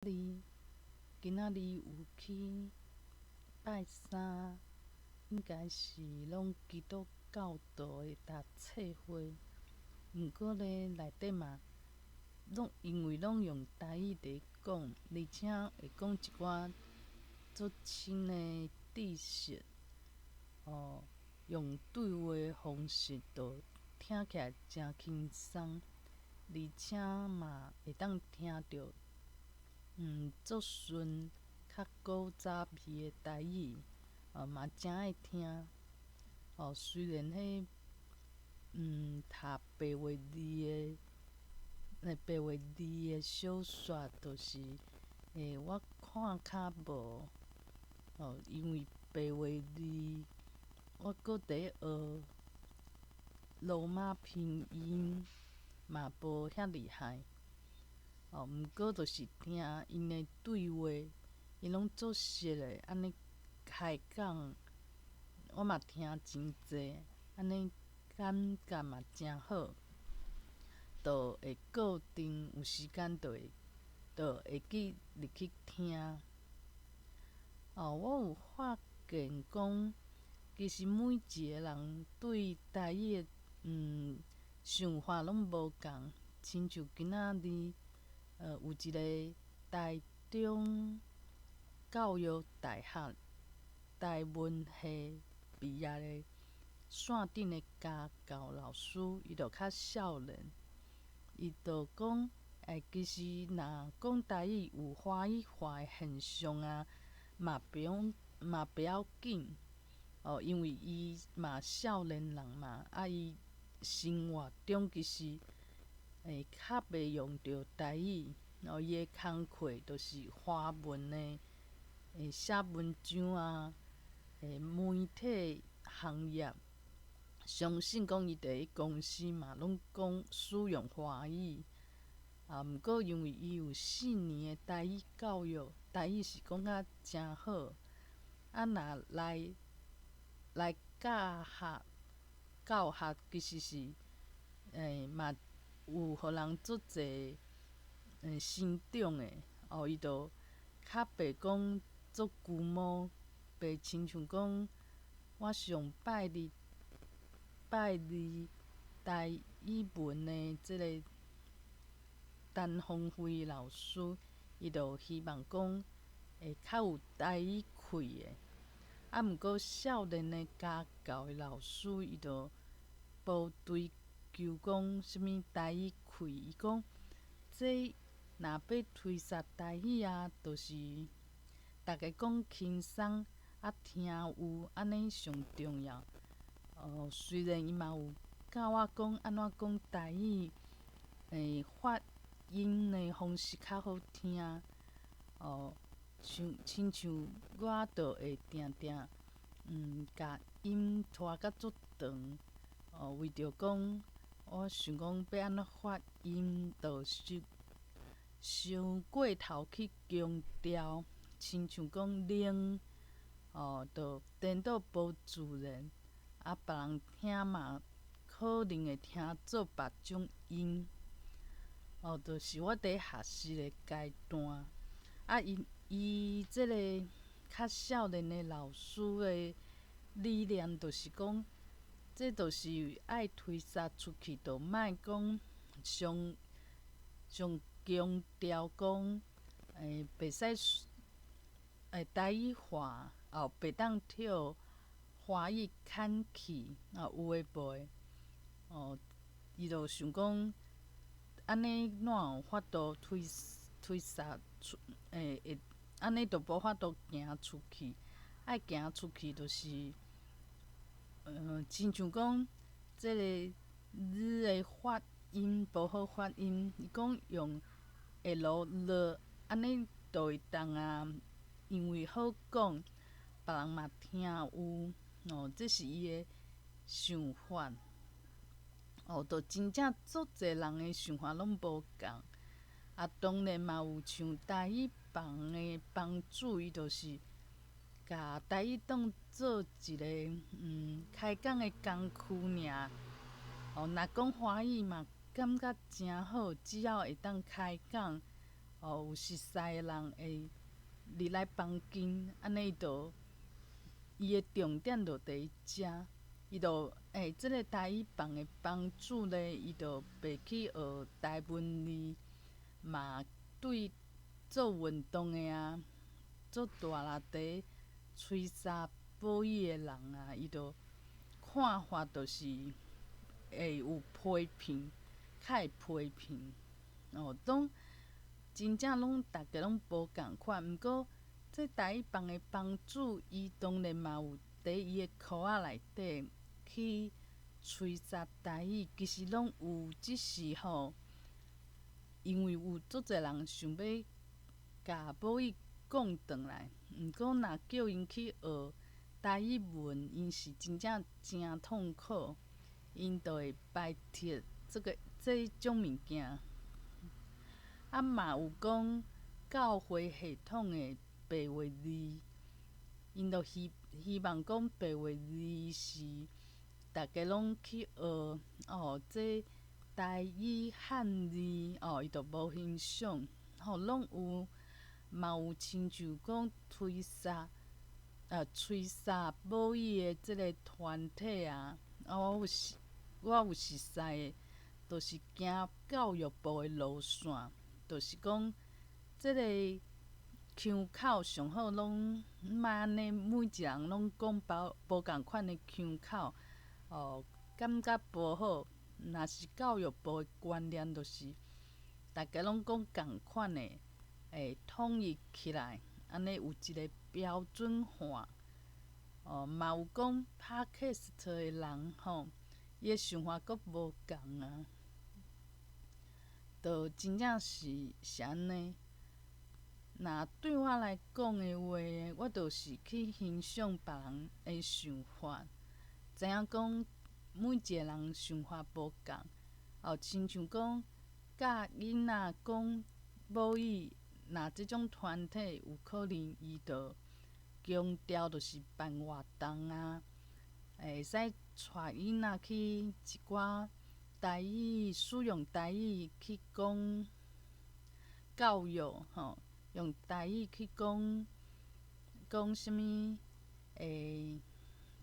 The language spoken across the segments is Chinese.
今仔日有去拜山，应该是拢基督教徒的读册会。毋过咧，内底嘛，因为拢用台语伫讲，而且会讲一寡足深的知识，用对话的方式，就听起来诚轻松，而且嘛会当听着足顺、较古早味的台语，嘛诚爱听。虽然迄读白话字的小说，就是我看较无，因为白话字我搁伫咧学罗马拼音，嘛无遐厉害。毋过就是听因的对话，因拢足熟的，安尼开讲，我嘛听真济，安尼感觉嘛诚好，就会固定有时间就会去入去听。我有发现讲，其实每一个人对台语的想法拢无共，亲像今仔日有一个台中教育大学台文系毕业的线顶的家教老师，伊就较少年，伊就讲，其实若讲台语有华语化的现象啊，嘛不要紧，因为伊嘛少年人嘛，伊生活中其实较袂用着台语，伊的工课就是华文的，写文章啊，媒体行业，相信讲伊伫咧公司嘛，拢讲使用华语。毋过因为伊有4年的台语教育，台语是讲甲诚好，若来教学其实是嘛有互人足济成长的。伊就较袂讲足龟毛，袂亲像讲我上拜日台语文的即个陈芳辉老师，伊就希望讲会较有台语气的。毋过少年的家教的老师，伊就无追求讲啥物台语气，伊讲这若要推崇台语啊，就是逐个讲轻松，听有安尼上重要。虽然伊嘛有教我讲安怎讲台语，发音的方式较好听。亲像我就会定定甲音拖甲足长，为着讲我想讲要安怎发音，就是伤过头去强调，亲像讲零，就颠倒无自然。别人听嘛可能会听做别种音。就是我伫咧学习的阶段。伊即个较少年的老师的理念，就是讲，这就是爱推撒出去，就莫讲上强调讲，袂使台语化，袂当跳华语砍去，有诶无诶，伊就想讲，安尼哪有法度推撒出，会安尼就无法度行出去。爱行出去，就是亲像讲，即个字的发音无好发音，伊讲用L了，安尼就会当啊，因为好讲，别人嘛听有，这是伊的想法。就真正足济人的想法拢无共。当然嘛有像台语房的房主，伊就是甲台语当做一个开讲的工具尔。若讲华语嘛，感觉诚好，只要会当开讲，有熟识诶人会入来房间，安尼伊诶重点就伫伊遮。伊就即个台语房诶房主咧，伊就爬去学台文字，嘛对做运动诶啊，做大力伫吹沙保育诶人啊，伊就看法就是会有批评，较会批评。拢真正逐个拢无共款，毋过这台语房诶房主，伊当然嘛有伫伊诶裤仔内底去吹沙台语，其实拢有，只是因为有足侪人想要甲母语讲转来，毋过若叫因去学台语文，因是真正诚痛苦，因就会排斥这种物件。啊，嘛有讲教会系统的白话字，因就希望讲白话字是逐个拢去学这台语汉字伊就无欣赏。拢有嘛有亲像讲吹沙母语的即个团体啊，我有熟识的，就是行教育部的路线。就是讲，即个腔口上好拢莫安尼，每一个人拢讲无共款的腔口，感觉无好。若是教育部的观念，就是大家拢讲共款的，统一起来，安尼有一个标准化。嘛有讲 Podcast 的人伊的想法阁无共啊。就真正是安尼。若对我来讲的话，我就是去欣赏别人的想法，知影讲每一个人想法无共。亲像讲教囡仔讲母语，若即种团体有可能伊就强调就是办活动啊，会使带囡仔去一寡台语使用台语去讲教育用台语去讲啥物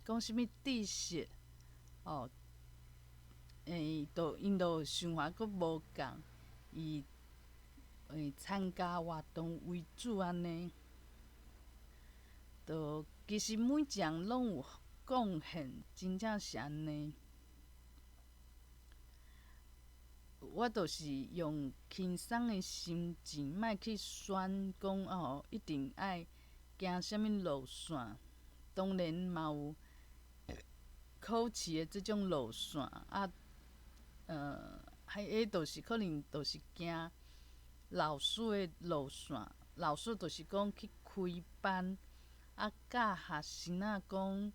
讲啥物知识因就想法阁无共，以参加活动为主安尼。其实每一项拢有贡献，真正是安尼。我就是用轻松的心情，莫去选讲一定爱行啥物路线。当然嘛有考试的即种路线还就是可能就是行老师的路线。老师就是讲去开班，教学生仔讲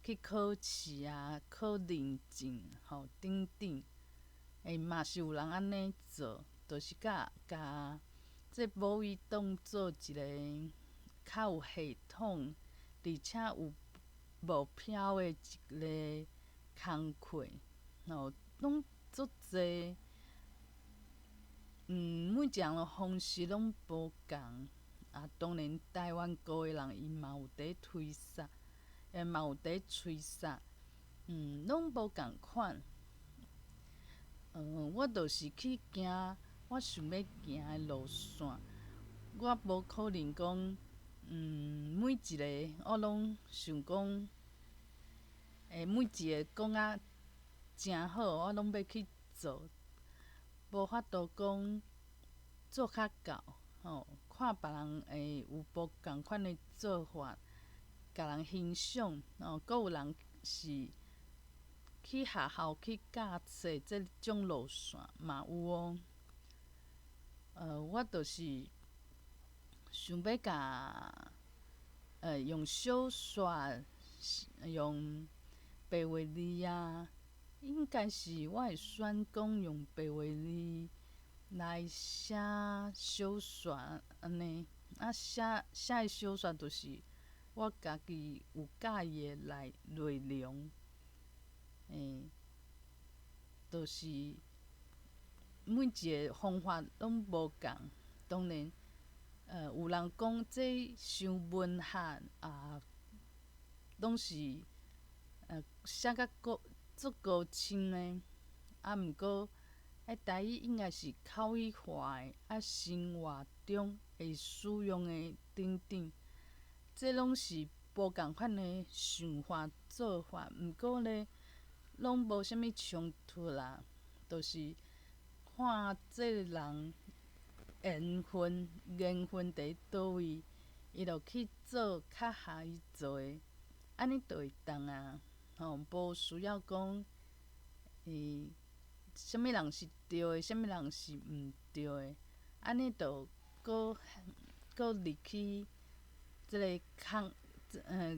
去考试啊，考认证等等。嘛是有人安尼做，就是甲这母语当做一个较有系统，而且有目标的一个工课。拢足济。每一项的方式拢无共。当然台湾国的人伊嘛有伫推萨，嘛有伫吹萨，拢无共款。我就是去行我想要行的路线，我无可能讲，每一个我拢想讲，每一个讲啊诚好，我拢要去做，无法度讲做较到。看别人会有无共款的做法，甲人欣赏。阁有人是去学校去教册即种路线嘛有哦。我就是想要甲用小说，用白话字啊，应该是我会选讲用白话字来写小说安尼。写的小说就是我家己有喜意的内容。就是每一个方法拢无共，当然，有人讲这伤文学拢是写甲足高深的，毋过台语应该是口语化的，生活中会使用的等等，这拢是无共款的想法做法，毋过呢，拢无啥物冲突啦，就是看这个人缘分伫倒位，伊就去做较合伊做的，安尼就会当啊。无需要讲啥物人是对的，啥物人是毋对的，安尼就搁入去即个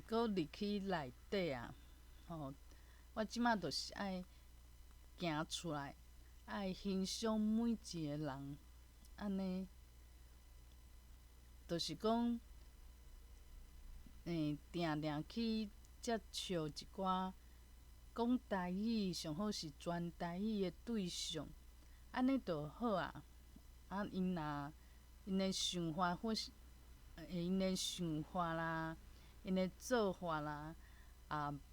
搁入去内底啊。我即马就是爱行出来，爱欣赏每一个人，安尼就是讲，定定去接触一寡讲台语，上好是全台语的对象，安尼就好啊。因的想法因的想法啦，因的做法啦，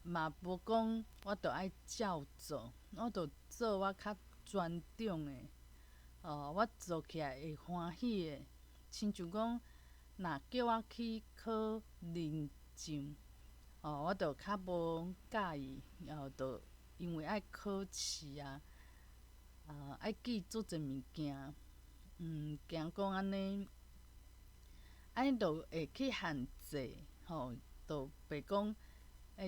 嘛无讲我着爱照做，我着做我较专长的，我做起来会欢喜的。亲像讲，若叫我去考认证，我着较无介意，着因为爱考试啊，爱记足侪物件，惊讲安尼着会去限制，着袂讲，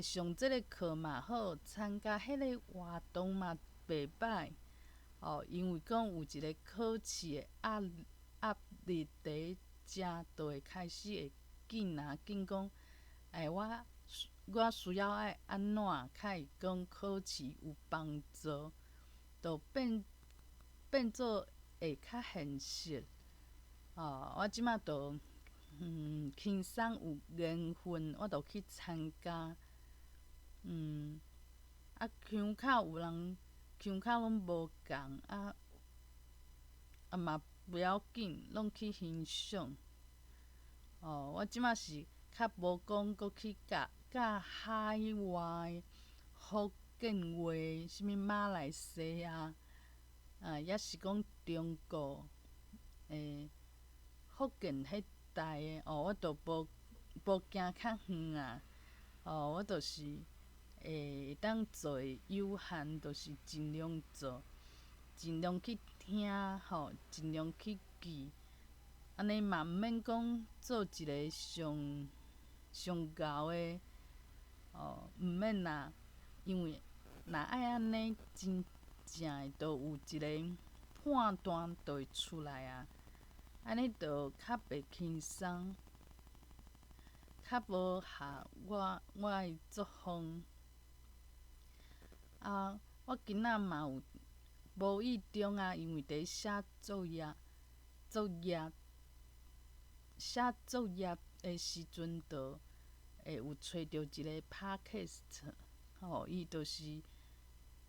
上即个课嘛好，参加迄个活动嘛袂歹，因为讲有一个考试的压力伫遮，就会开始会紧讲，我需要爱安怎，较会讲考试有帮助，就变做会较现实。我即马就轻松有缘分，我就去参加。腔口有人腔口拢无共，嘛不要紧，拢去欣赏。我即马是较无讲搁去教海外福建话，啥物马来西亚，抑是讲中国福建迄带的，我就无行较远啊。我就是会当做的有限，就是尽量做，尽量去听，尽量去记。安尼嘛毋免讲做一个上厚的，毋免啦。因为若爱安尼，真正的就有一个判断就会出来啊。安尼就较袂轻松，较无合我的作风。我今仔嘛有无意中啊，因为伫写作业的时阵，就会有找着一个 podcast，伊就是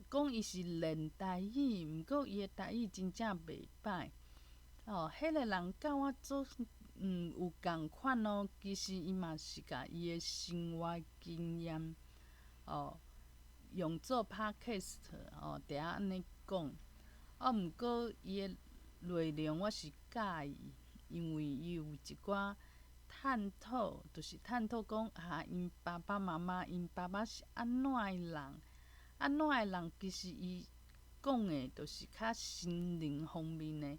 讲伊是练台语，毋过伊的台语真正袂歹。迄个人甲我做有共款咯，其实伊嘛是甲伊的生活经验，用做 podcast，伫遐安尼讲。毋过伊的内容我是介意，因为伊有一寡探讨，就是探讨讲因爸爸妈妈，因爸爸是安怎的人，安怎的人，其实伊讲的就是较心灵方面的，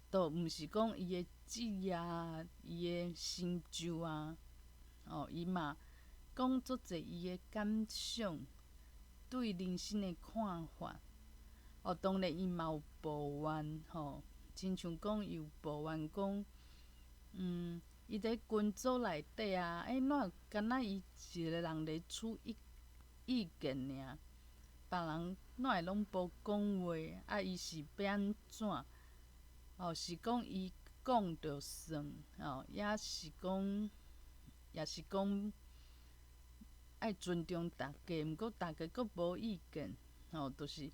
倒毋是讲伊的职业啊，伊的成就啊，伊嘛讲足侪伊的感想，对人生的看法。当然伊嘛有抱怨，亲像讲伊有抱怨讲，伊伫群组内底啊，哪有干那伊一个人咧出意见尔，别人哪会拢无讲话，伊是要安怎？是讲伊讲着算，也是讲爱尊重大家，毋过大家阁无意见，就是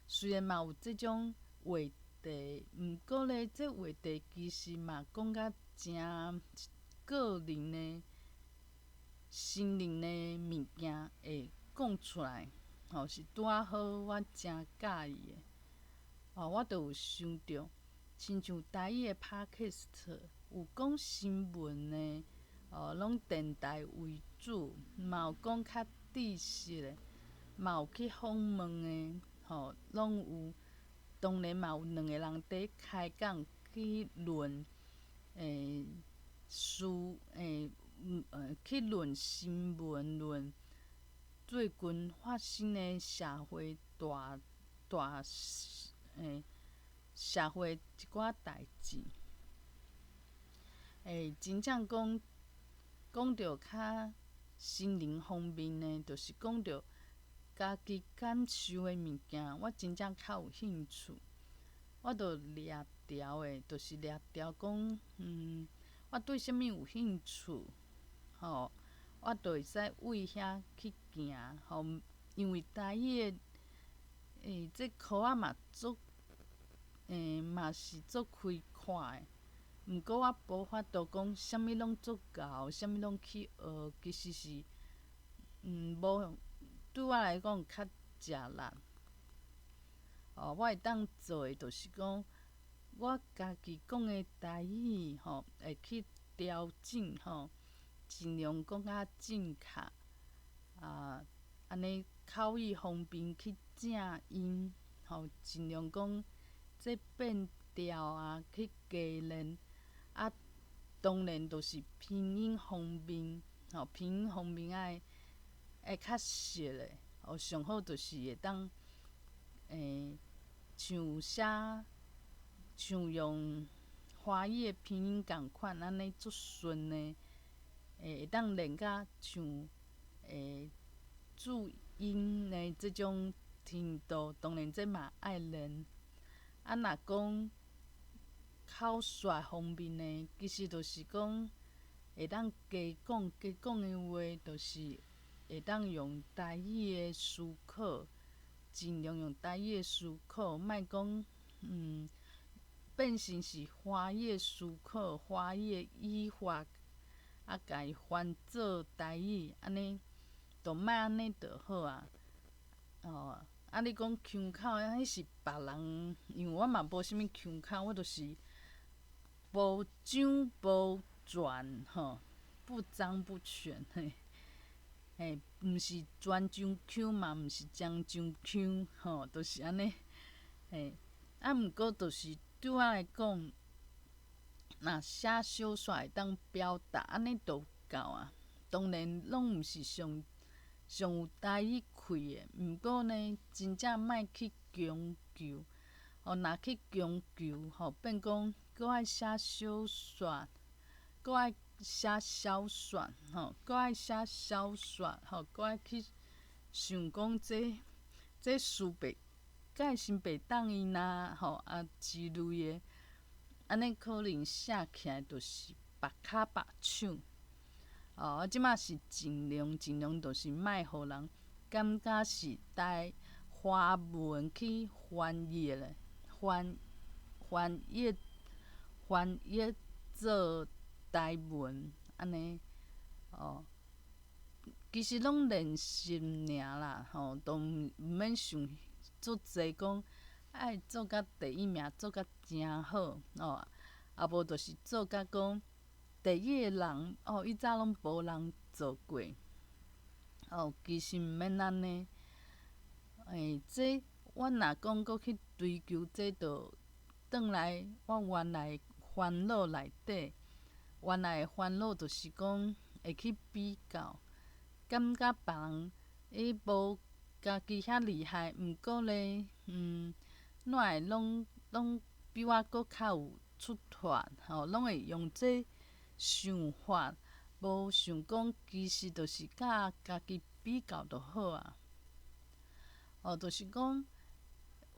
虽然嘛有即种话题，题，毋过咧，这话题其实嘛讲甲诚个人的心灵的物件会讲出来，是拄啊好，我诚喜意的。我就有想着，亲像台语的 Podcast 有讲新闻的，拢电台为主，嘛有讲较知识的，嘛有去访问的，拢有。当然嘛有两个人伫开讲去论事去论新闻，论最近发生的社会大社会一寡代志。真正讲着较心灵方面的，就是讲着家己感受的物件，我真正较有兴趣。我着掠条的，就是掠条讲，我对啥物有兴趣，我着会使为遐去行，因为台语的这科仔嘛嘛是做开看的。毋过我无法度讲啥物拢做到，啥物拢去学，其实是无对我来讲较食力。我会当做的，就是讲我家己讲的台语，会去调整，尽量讲较正确，安尼口语方面去正音，尽量讲这变调啊，去加练。当然就是拼音方面，拼音方面爱较熟的，上好就是会当像用华语的拼音共款，安尼足顺的，会当练甲像注音的即种程度，当然这嘛爱练。若讲口说方面的，其实就是讲会当加讲的话，就是会当用台语的思考，尽量用台语的思考，莫讲变成是华语的思考、华语的语法，甲伊翻做台语，安尼就莫安尼就好啊。你讲腔口，迄是别人，因为我嘛无啥物腔口，我就是无张无全，不张不全，毋是全张腔嘛，毋是将张腔，就是安尼，毋过就是对我来讲，若写小说会当表达，安尼就够啊。当然，拢毋是上有台语开的，毋过呢，真正莫去强求。若去强求，变讲搁爱写小说，搁爱写小说，搁爱写小说，搁爱去想讲这事袂，敢会先袂当伊呐，之类的，安尼可能写起来就是别骹别手。我即马是尽量，就是莫互人感觉是台华文去翻译的，翻译做台文安尼，其实拢练习尔啦，都毋免想足济讲爱做甲第一名，做甲诚好，啊无就是做甲讲第一个人，以早拢无人做过，其实毋免安尼。这我若讲搁去追求，这着转来我原来的烦恼内底。原来的烦恼就是讲会去比较，感觉别人无家己遐厉害，毋过咧，怎会拢比我搁较有出头，拢会用这想法，无想讲其实就是甲家己比较就好啊。就是讲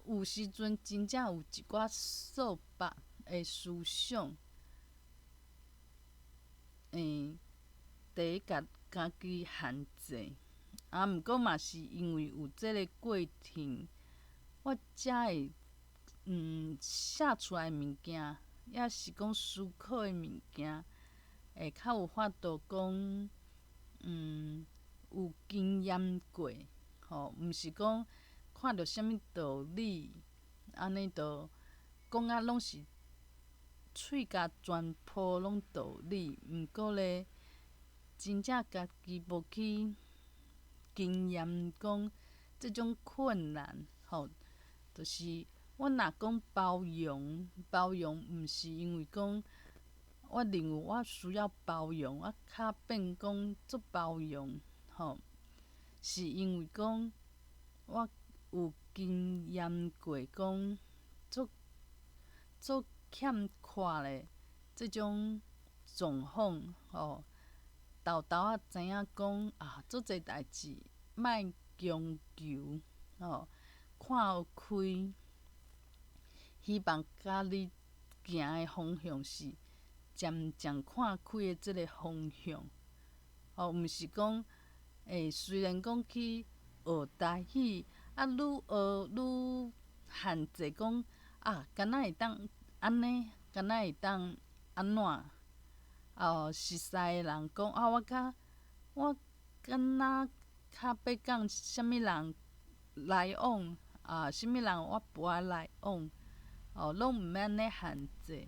有时阵真正有一寡束缚的思想，第一家己限制，毋过嘛是因为有即个过程，我才会写出来物件，抑是讲思考的物件，会较有法度讲，有经验过，吼，毋是讲看着啥物道理，安尼着讲啊，拢是喙甲全部拢道理，毋过咧，真正家己无去经验讲即种困难，吼，就是我若讲包容，包容毋是因为讲我认为我需要包容，我较变讲足包容，吼，是因为讲我有经验过讲足欠缺咧即种状况，吼，豆豆仔知影讲啊，足侪代志莫强求，吼，看互开。希望家己行的方向是渐渐看开的即个方向，吼，毋是讲虽然讲去学台语，啊，愈学愈限制讲啊，敢若会当安尼，敢若会当安怎？熟悉的人讲啊，我敢若较要讲啥物人来往啥物人我无爱来往，拢毋免安尼限制。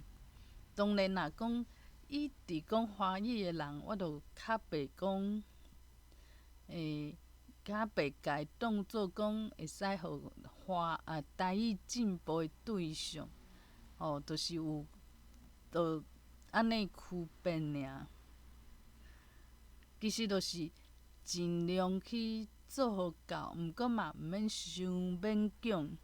当然若讲伊伫讲华语的人，我着较袂讲较袂家当做讲会使互台语进步的对象，就是有，着安尼区别尔。其实就是尽量去做好到，毋过嘛毋免伤勉强。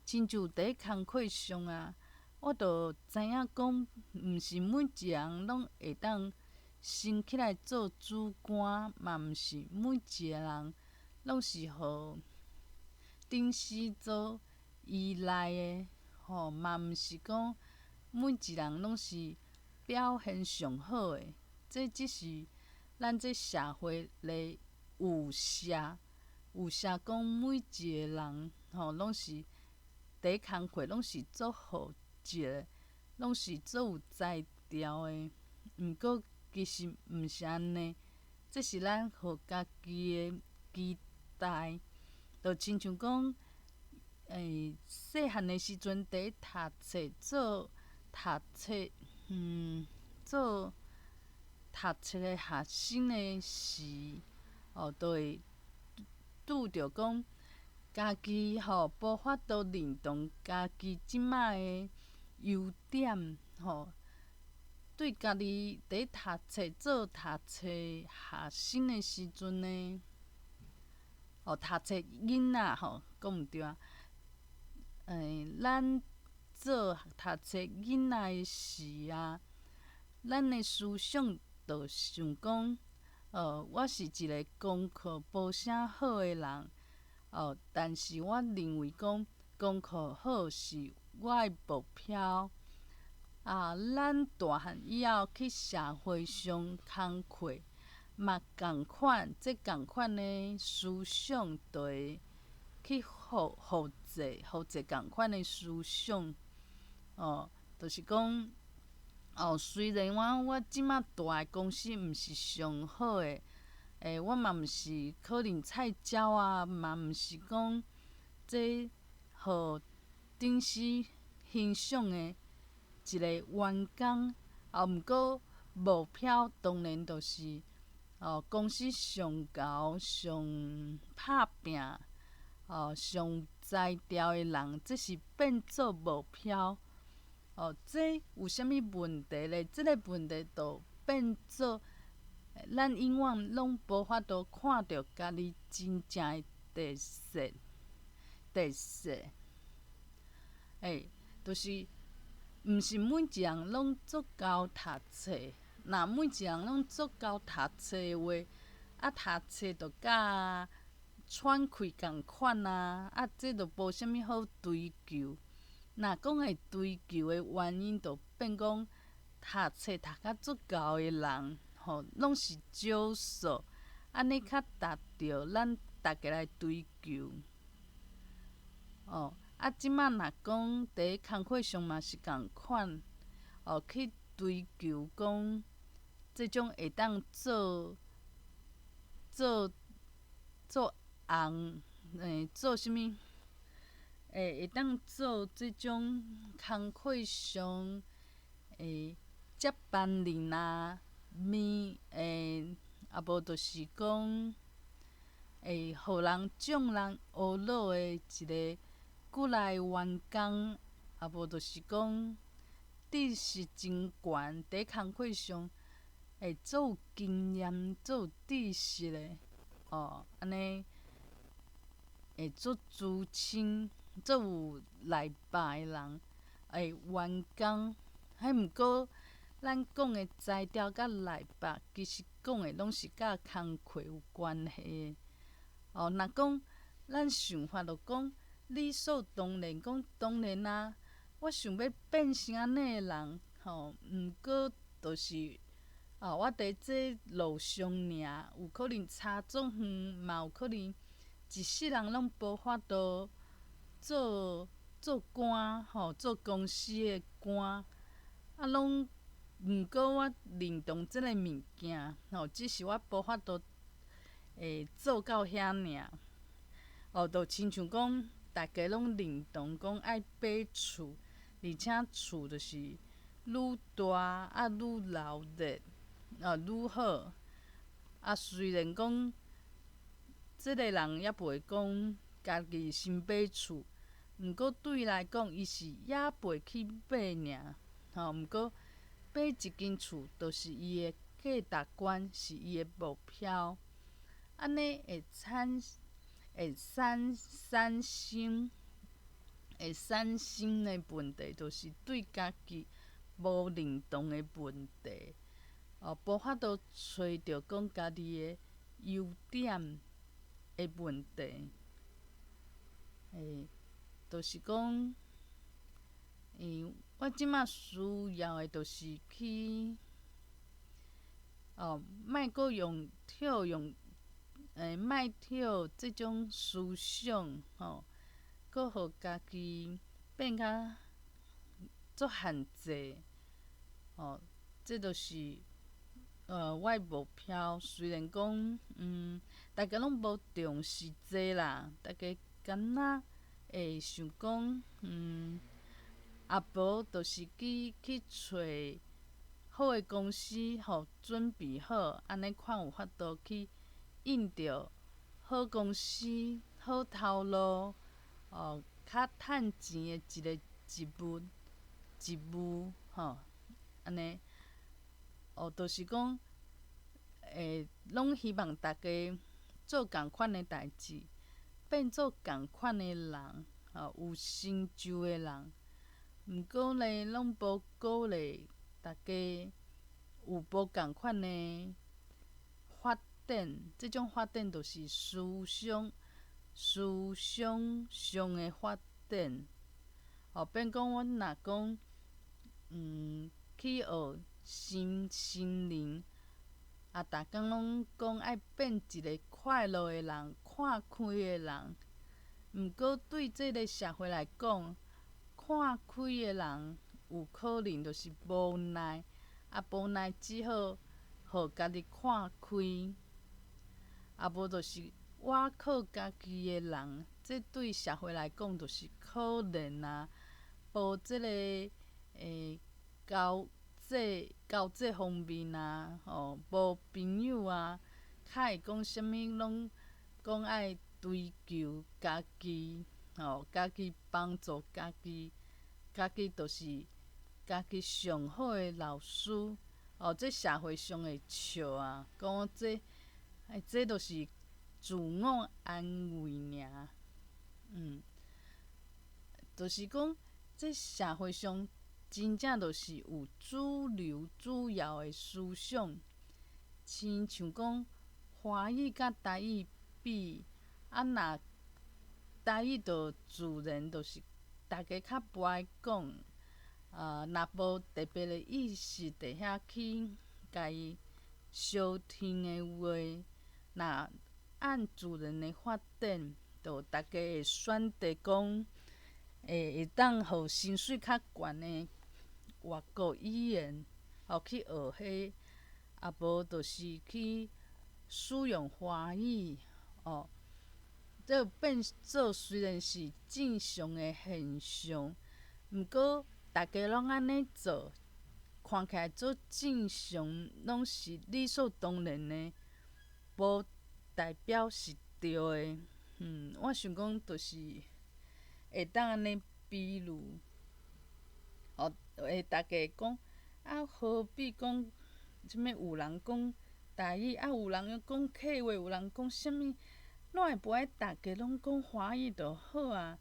亲像伫工课上啊，我着知影讲，毋是每一个人拢会当升起来做主管，嘛毋是每一个人拢是互顶司做依赖的，嘛毋是讲每一个人拢是表现上好的。这只是咱这社会咧有写讲每一个人，拢是第一工课拢是做负责的，拢是做有才调的。毋过其实毋是安尼，这是咱互家己的期待。就亲像讲，细汉的时阵，伫读册做读册，做读册的学生的时，就会拄着讲，家己无法度认同家己即摆的优点，对家己伫读册做读册学生的时阵呢，读册囡仔讲毋对啊，咱做读册囡仔的时啊，咱的思想着想讲，我是一个功课无啥好的人，但是我认为讲功课好是我的目标。咱大汉以后去社会上工课，嘛共款，即共款的思想就会去复制共款的思想。就是讲，虽然我即摆住的公司毋是上好的，我嘛毋是可能菜鸟啊，嘛毋是讲这互顶司欣赏的一个员工，毋过目标当然就是，公司上高、上拍拼、上才调的人，这是变做目标。这有啥物问题咧？即个问题就变做，咱永远拢无法度看到家己真正的特色。就是毋是每一个人拢足够读册。若每一个人拢足够读册的话，读册着甲喘气共款啊，这着无啥物好追求。若讲会追求的原因，就变讲读册读较足够的人，拢是少数，安尼较达着咱大家来追求。啊，即摆若讲伫工课上嘛是共款，去追求讲即种会当做做红，做啥物？会当做即种工课上接班人啊，啊无就是讲互人众人学乐的一个过来员工，啊无就是讲知识真悬，伫工课上会做有经验、做有知识的，安尼会做资深、做有来吧的人，员工。迄毋过，咱讲的才调甲来吧，其实讲的拢是甲工课有关系的。若讲咱想法就讲理所当然，讲当然啊，我想要变成安尼的人，毋过就是我伫这路上尔，有可能差足远，嘛有可能一世人拢无法度做官，做公司的官，拢毋过我认同即个物件，只是我无法度做到遐尔。就亲像讲，大家拢认同讲爱买厝，而且厝就是愈大愈闹热，愈好。虽然讲即个人也袂讲家己先买厝，毋过对伊来讲，伊是也袂去买尔。毋过买一间厝，就是伊的价值观，是伊的目标。安尼会产生的问题，就是对家己无认同的问题。无法度找着讲家己的优点的问题。就是讲，我即马需要的，就是去，莫阁莫挑即种思想，阁互家己变甲足限制，这就是我的目标。虽然讲，大家拢无重视这啦，大家敢若会想讲，啊无就是去找好的公司，准备好，安尼看有法度去应着好公司、好头路，较趁钱的一个职务，安尼。就是讲，拢希望大家做共款的代志，变做共款的人，有成就的人。毋过呢，拢无鼓励大家有无共款的发展。即种发展就是思想上的发展。变讲阮若讲，去学心灵，逐工拢讲爱变一个快乐的人、看开的人。毋过对即个社会来讲，看开的人有可能就是无奈，无奈只好互家己看开，无就是我靠家己的人，这对社会来讲就是可怜啊，无即个交际方面啊，无朋友啊，较会讲啥物拢讲爱追求家己，家己帮助家己，家己就是家己上好的老师。这社会上会笑啊，讲这就是自我安慰尔。就是讲，这社会上真正就是有主要的思想，亲像讲华语甲台语比，若台语就自然就是大家较不爱讲，若无特别的意识伫遐去家己相听的话，若按自然的发展，就大家会选择讲会当互薪水较悬的外国语言，去学迄，啊无就是去使用华语，这变做虽然是正常的现象，毋过大家拢安尼做，看起来做正常，拢是理所当然的，无代表是对的。我想讲就是会当安尼比喻，大家讲好比讲，啥物有人讲台语，有人讲客话，有人讲啥物，怎会无爱大家拢讲华语就好啊？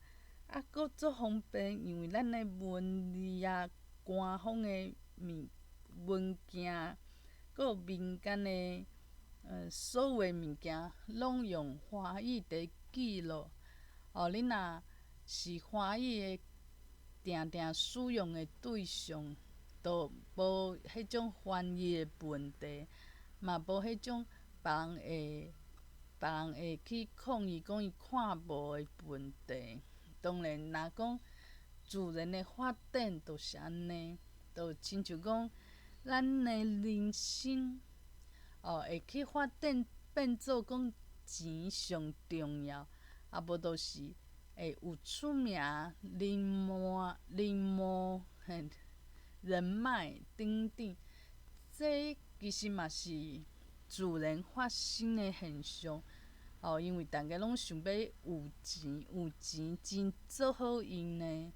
佫足方便，因为咱的文字官方的文件，佫有民间的所有的物件，拢用华语伫记录。你若是华语的定定使用的对象，就无迄种翻译的问题，嘛无迄种别人会去抗议讲伊看无的问题。当然，若讲自然的发展就是安尼，就亲像讲咱的人生，会去发展变做讲钱上重要，无就是会有出名、人脉等等，这其实嘛是自然发生的现象。因为大家拢想要有钱，有钱真做好用呢。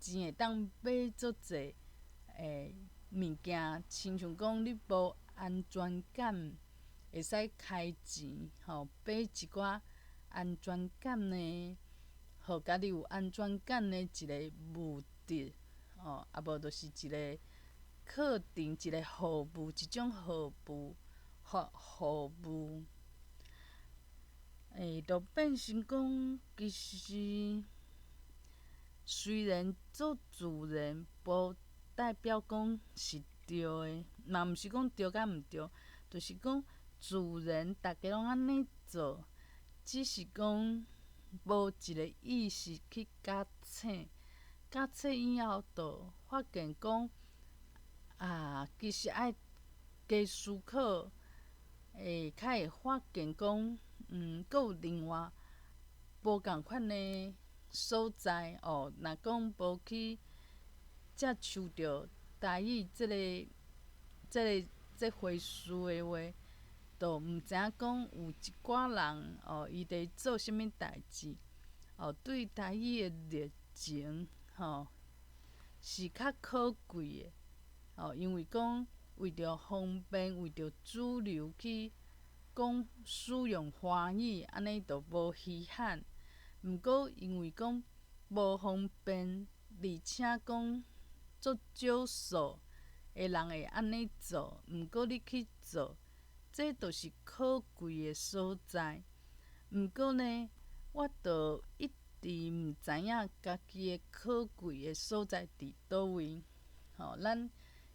钱会当买足济物件，亲像讲你无安全感，会使开钱，买一寡安全感的，互家己有安全感的一个物质，无就是一个课程，一个服务，一种服务。就变成讲，其实虽然做自然，无代表讲是对的，嘛毋是讲对甲毋对，就是讲自然，大家拢安尼做，只是讲无一个意识去觉醒，觉醒以后，就发现讲其实爱加思考，较会发现讲，佫有另外无共款的所在。若讲无去接触着台语这回事的话，就毋知影讲有一寡人伊伫做啥物代志，对台语的热情是较可贵的。因为讲为着方便，为着主流去讲使用华语，安尼就无稀罕。毋过因为讲无方便，而且讲足少数的人会安尼做，毋过你去做，这就是可贵的所在。毋过呢，我就一直毋知影家己的可贵的所在伫倒位。咱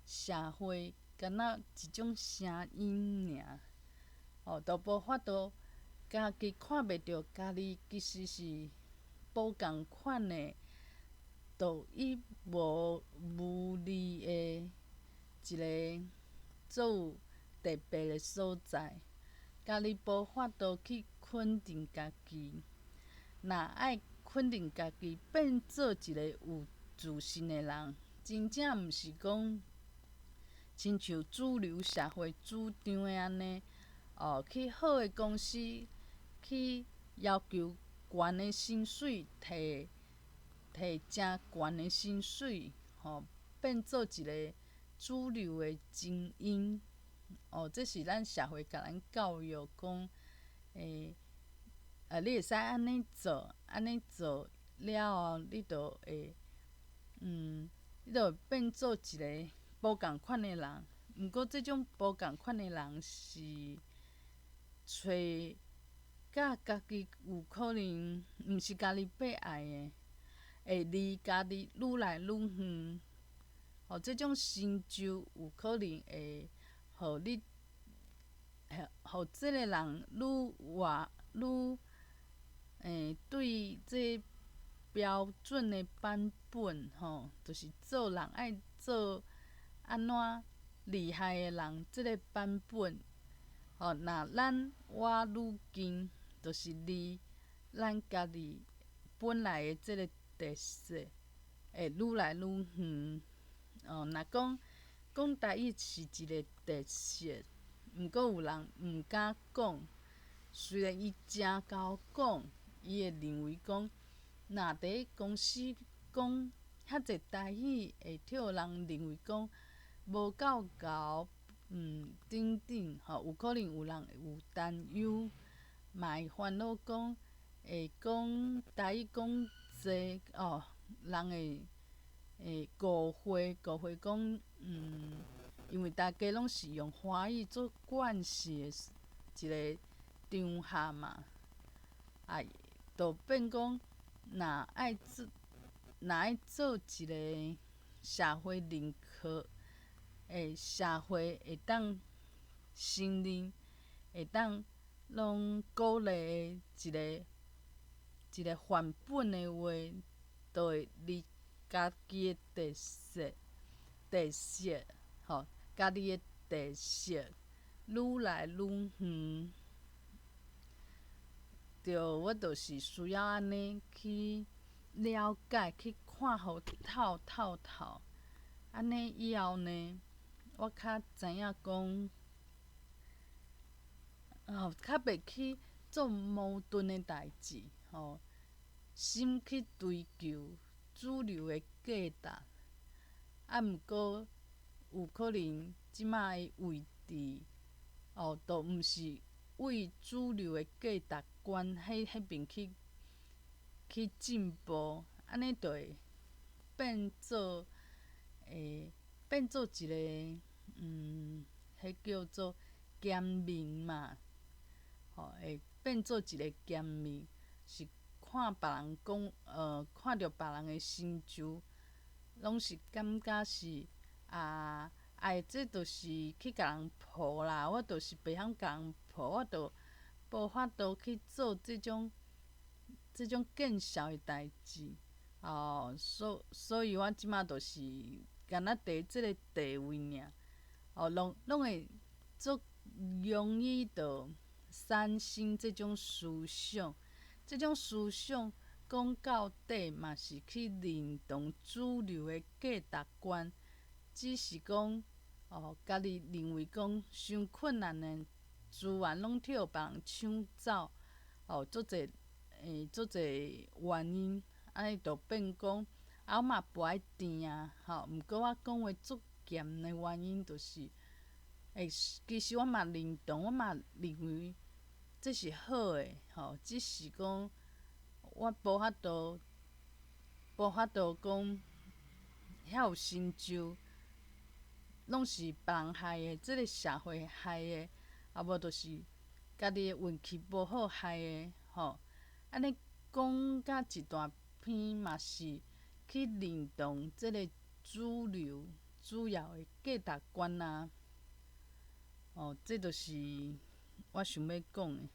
社会敢若一种声音尔，就无法度家己看袂着家己其实是无共款的，独一无二的一个做有特别的所在。家己无法度去肯定家己，若爱肯定家己，变做一个有自信的人，真正毋是讲亲像主流社会主张的安尼，去好的公司去要求悬的薪水，摕真悬的薪水，变做一个主流的精英。这是咱社会甲咱教育讲，你会使安尼做，安尼做了后，你就会变做一个无共款的人。毋过，这种无共款的人是找甲家己有可能毋是家己要爱的，会离家己愈来愈远。这种成就有可能会互你，互即个人愈对标准的版本吼，就是做人爱做安怎厉害的人，即个版本吼，若咱活愈近，就是离咱家己本来的即个特色会愈来愈远。若讲台语是一个特色，毋过有人毋敢讲。虽然伊诚甲我讲，伊会认为讲，若伫公司讲遐济台语，会替人认为讲无够厚，等等吼，有可能有人有担忧，嘛会烦恼讲，会讲台语讲济人会误会讲，因为大家拢是用华语做惯势的一个场合嘛，就变讲，若爱做一个社会认可的社会，会当承认，会当拢鼓励的一个范本的话，就会离家己的特色吼，家己的特色愈来愈远。我就是需要安尼去了解，去看互透，安尼以后呢，我较知影讲，较袂去做矛盾的代志，心去追求主流的价值，毋过有可能即摆的位置，都毋是为主流的价值观迄边去进步，安尼就会变做一个迄叫做嫌民嘛，会变做一个嫌民，是看别人讲，看着别人的成就，拢是感觉是这就是去甲人抱啦，我就是袂晓甲人抱，我就无法度去做即种见笑的代志。所以我即马就是干那伫即个地位尔，拢会足容易就产生即种思想。即种思想讲到底嘛是去认同主流的价值观，只是讲家己认为讲伤困难的资源拢替别人抢走，足侪原因，安尼就变讲我嘛不爱甜毋过我讲话足咸的原因就是，其实我嘛认同，我嘛认为这是好的，只是讲我无法度讲遐有成就，拢是别人害的，即个社会害的，无就是家己的运气无好害的，安尼讲到一大篇嘛是去认同即个主要的价值观这就是我想要讲的。